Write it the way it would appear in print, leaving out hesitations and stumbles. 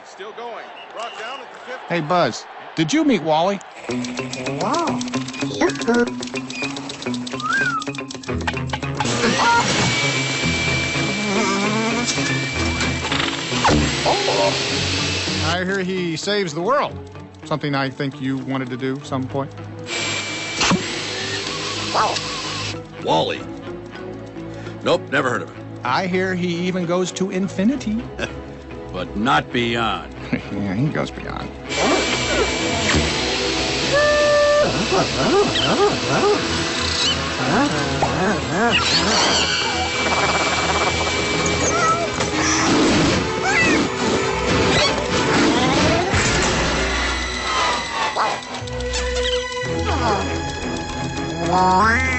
Still going. Brought down at the 50. Hey, Buzz, did you meet Wally? Wow. I hear he saves the world. Something I think you wanted to do some point. Wally. Nope, never heard of him. I hear he even goes to infinity. But not beyond. Yeah, he goes beyond. Wow.